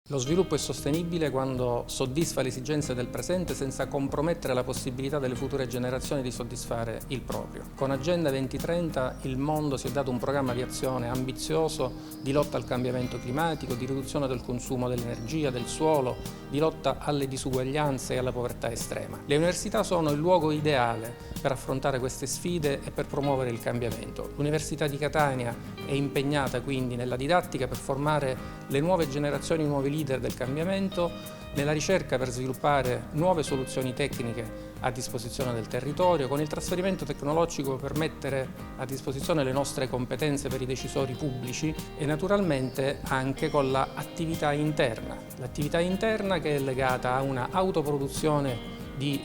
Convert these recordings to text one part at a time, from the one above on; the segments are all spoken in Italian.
Lo sviluppo è sostenibile quando soddisfa le esigenze del presente senza compromettere la possibilità delle future generazioni di soddisfare il proprio. Con Agenda 2030 il mondo si è dato un programma di azione ambizioso di lotta al cambiamento climatico, di riduzione del consumo dell'energia, del suolo, di lotta alle disuguaglianze e alla povertà estrema. Le università sono il luogo ideale per affrontare queste sfide e per promuovere il cambiamento. L'Università di Catania è impegnata quindi nella didattica per formare le nuove generazioni, i nuovi leader del cambiamento, nella ricerca per sviluppare nuove soluzioni tecniche a disposizione del territorio, con il trasferimento tecnologico per mettere a disposizione le nostre competenze per i decisori pubblici e naturalmente anche con l'attività interna. L'attività interna che è legata a una autoproduzione di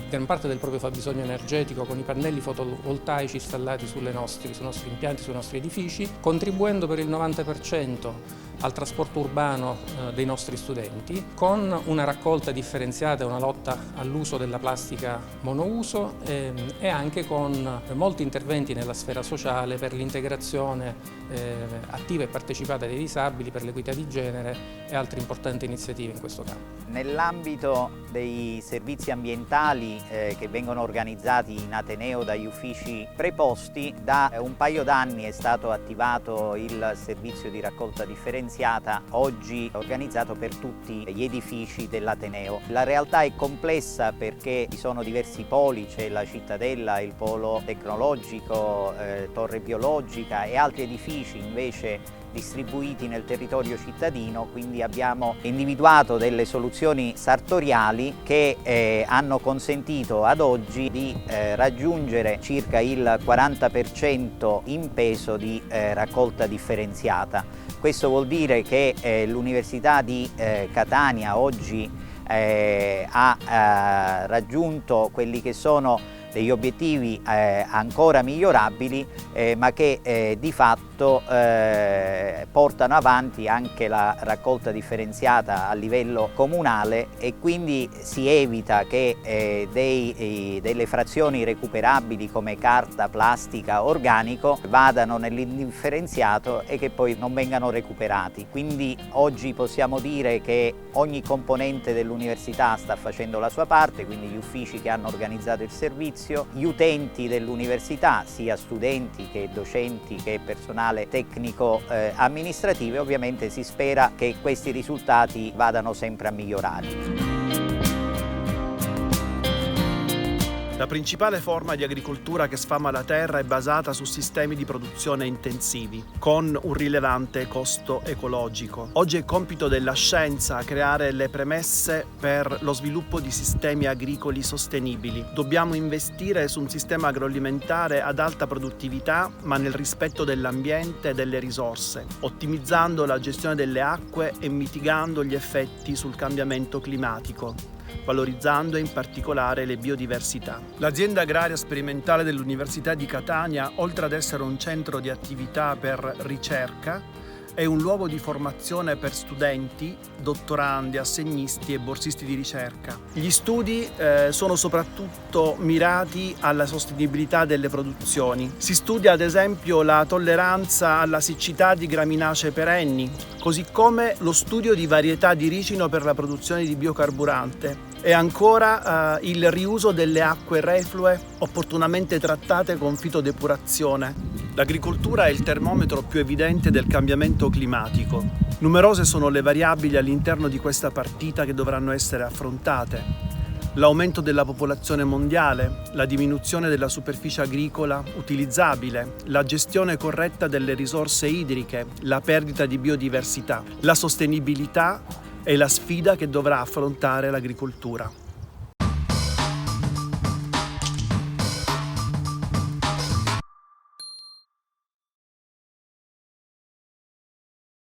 gran parte del proprio fabbisogno energetico con i pannelli fotovoltaici installati sui nostri impianti, sui nostri edifici, contribuendo per il 90% al trasporto urbano dei nostri studenti, con una raccolta differenziata e una lotta all'uso della plastica monouso e anche con molti interventi nella sfera sociale per l'integrazione attiva e partecipata dei disabili, per l'equità di genere e altre importanti iniziative in questo campo. Nell'ambito dei servizi ambientali che vengono organizzati in Ateneo dagli uffici preposti, da un paio d'anni è stato attivato il servizio di raccolta differenziata, oggi organizzato per tutti gli edifici dell'Ateneo. La realtà è complessa perché ci sono diversi poli, c'è la Cittadella, il polo tecnologico, Torre Biologica e altri edifici invece distribuiti nel territorio cittadino, quindi abbiamo individuato delle soluzioni sartoriali che hanno consentito ad oggi di raggiungere circa il 40% in peso di raccolta differenziata. Questo vuol dire che l'Università di Catania oggi ha raggiunto quelli che sono degli obiettivi ancora migliorabili, ma che di fatto portano avanti anche la raccolta differenziata a livello comunale e quindi si evita che delle frazioni recuperabili come carta, plastica, organico vadano nell'indifferenziato e che poi non vengano recuperati. Quindi oggi possiamo dire che ogni componente dell'università sta facendo la sua parte, quindi gli uffici che hanno organizzato il servizio, gli utenti dell'università, sia studenti che docenti che personale tecnico amministrativo, e ovviamente si spera che questi risultati vadano sempre a migliorare. La principale forma di agricoltura che sfama la terra è basata su sistemi di produzione intensivi, con un rilevante costo ecologico. Oggi è compito della scienza creare le premesse per lo sviluppo di sistemi agricoli sostenibili. Dobbiamo investire su un sistema agroalimentare ad alta produttività, ma nel rispetto dell'ambiente e delle risorse, ottimizzando la gestione delle acque e mitigando gli effetti sul cambiamento climatico, valorizzando in particolare le biodiversità. L'azienda agraria sperimentale dell'Università di Catania, oltre ad essere un centro di attività per ricerca, è un luogo di formazione per studenti, dottorandi, assegnisti e borsisti di ricerca. Gli studi sono soprattutto mirati alla sostenibilità delle produzioni. Si studia ad esempio la tolleranza alla siccità di graminacee perenni, così come lo studio di varietà di ricino per la produzione di biocarburante e ancora il riuso delle acque reflue opportunamente trattate con fitodepurazione. L'agricoltura è il termometro più evidente del cambiamento climatico. Numerose sono le variabili all'interno di questa partita che dovranno essere affrontate. L'aumento della popolazione mondiale, la diminuzione della superficie agricola utilizzabile, la gestione corretta delle risorse idriche, la perdita di biodiversità, la sostenibilità è la sfida che dovrà affrontare l'agricoltura.